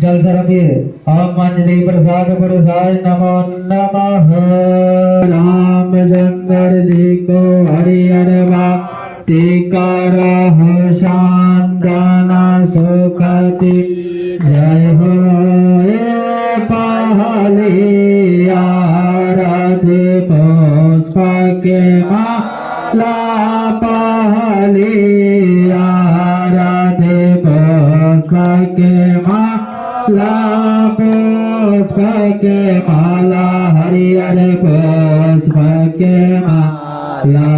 जल सरपिए ओम अंजलि प्रसाद पुरुषाय नमो नमः। रामचंद्र जी को हरिहर भक्ति करह शांतना सुखति जय हो पहली आरती पुष्प के माला पहली आरती पुष्प के माला पुष्प के माला हरिहर पुष्प के माला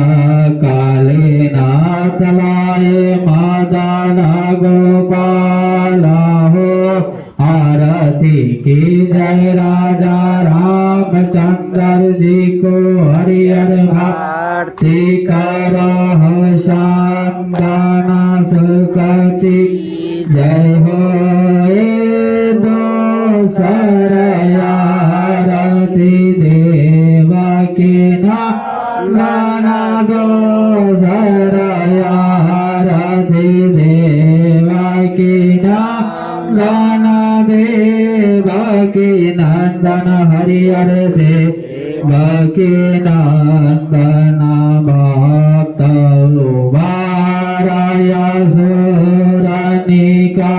काली नाथ लाए मदन गोपाल हो आरती की जय राजा रामचंद्र जी को हरिहर भक्ति करह शांतना सुखति जय हो दोसर आरती देवकी नाना दोसर आरती देवकी नाना देवकी नंदन हरिहर देवकी नंदन भक्त वाराय सुरनिका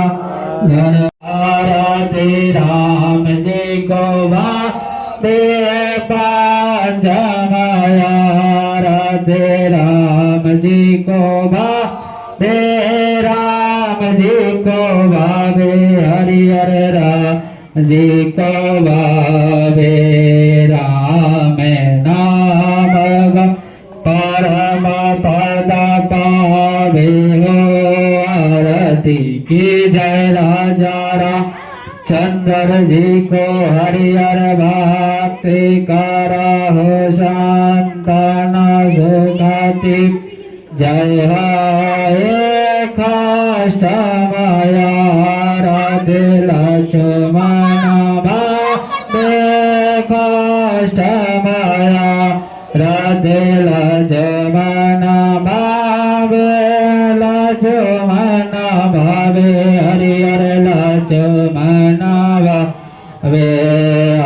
आरती राम जी को भक्ति पंचमय आरती राम जी को भक्ति राम जी को भावे हरिहर राम जी को भावे राम नाम परम पद पावे हो आरती की जय राजा रामचंद्र जी को हरिहर भक्ति करह शांतना सुखति जय हो काष्ठमय आरती लक्ष्मण भावे काष्ठमय राधे लक्ष्मण भावे लक्ष्मण भावे हरिहर लक्ष्मण भावे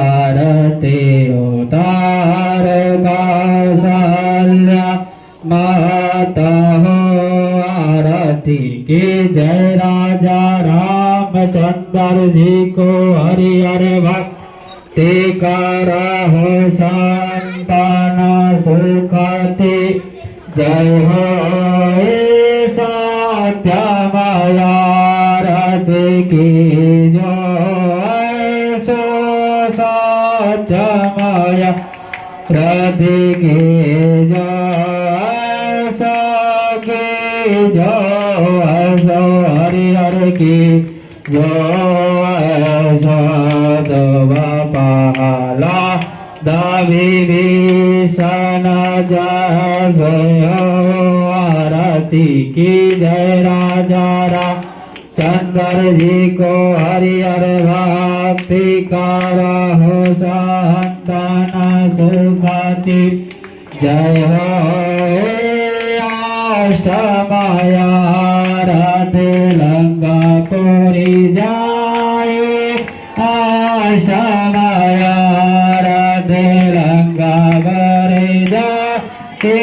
आरती उतार कौशल्या माता हो आरती की जय राजा रामचंद्र जी को हरिहर भक्ति करह शांतना सुखति जय हो सत्यमय आरती की जय सो सत्यमय आरती की जय सो हरिहर की जो सदव पहला दावी भीषण जय आरती की जय राजा रामचंद्र जी को हरिहर भक्ति करह शांतना सुखति जय हो अष्टमय आरती लंकापुरी जाए अष्टमय आरती लंकापुरी जाए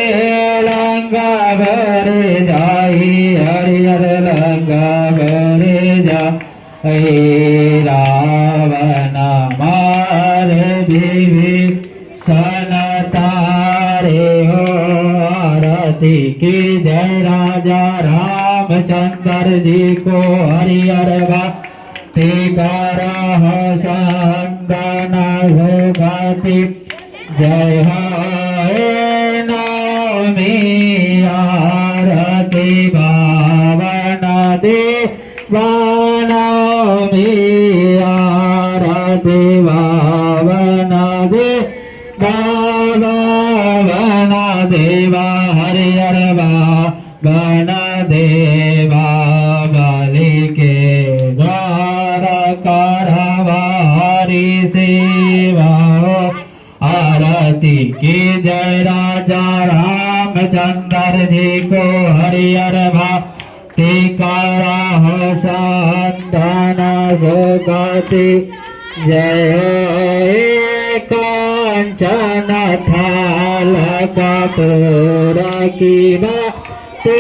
लंकापुरी जाई हरिहर लंकापुरी जाई रावण मार विभीषण तारे हो आरती की जय राजा रामचंद्र जी को हरिहर भक्ति करह शांतना सुखति जय हो नवमी आरती भावन देवानवमी आरती भावन भावन देवा हरिहर भावन देवा बलि के द्वार करवा हरि सेवा आरती की जय राजा रामचंद्र जी को हरिहर भक्ति करह शांतना सुगति जय हो कांचन थाल कपूर की भांति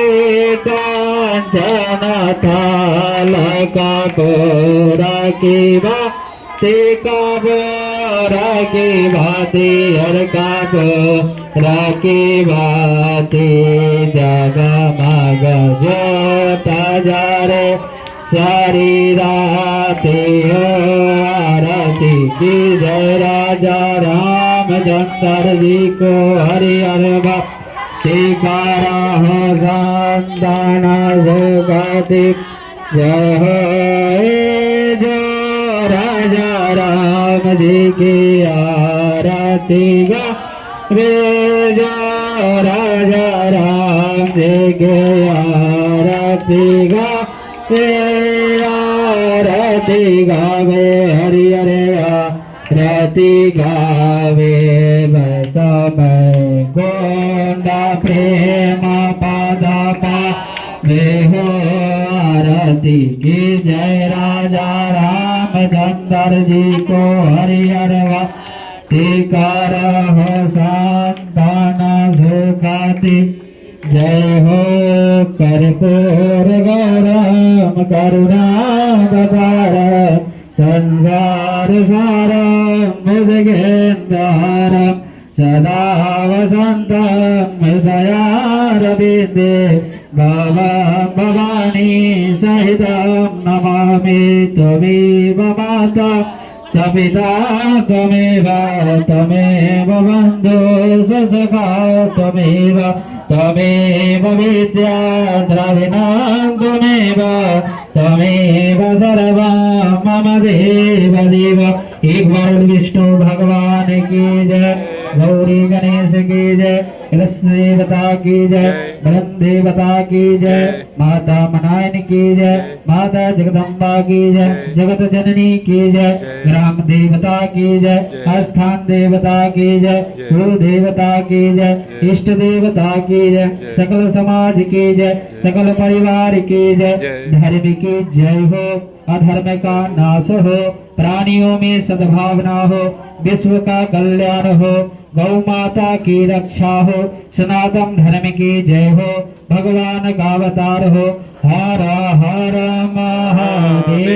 कांचन थाल कपूर की भांति कपूर की भांति हर कपूर की भांति जगमग ज्योत जरे शरीराते आरती की जय राजा रामचंद्र जी को हरि हर भक्ति करा हो संतान सुगति जय हो जो राजा राम जी की आरती गा रे जो राजा राम जी की आरती गा आरती गावे हरि हरे आरती गावे बस मैं गोंडा प्रेम पदा पावे हो आरती की जय राजा रामचंद्र जी को हरि हर भक्ति कर हो संतान सुगति जय हो कर्पूर गौरम करुणावतार संसार सारम मुदगेन्द्रहारम सदा वसंतम हृदयारविंदे भवं भवानी सहितं नमामि त्वमेव माता सपिता त्वमेव त्वमेव बन्धु सखा त्वमेव त्वमेव विद्या द्रविणं त्वमेव सर्वं मम देव देव। एक बार विष्णु भगवान की जय, गौरी गणेश की जय, कृष्ण देवता की जय, ब्रह्म देवता की जय, माता मनायन की जय, माता जगदम्बा की जय, जगत जननी की जय, ग्राम देवता की जय, स्थान देवता की जय, कुल देवता की जय, इष्ट देवता की जय, सकल समाज की जय, सकल परिवार की जय। धर्म की जय हो, अधर्म का नाश हो, प्राणियों में सद्भावना हो, विश्व का कल्याण हो, गौ माता की रक्षा हो, सनातन धर्म की जय हो, भगवान का अवतार हो। हर हर महादेव।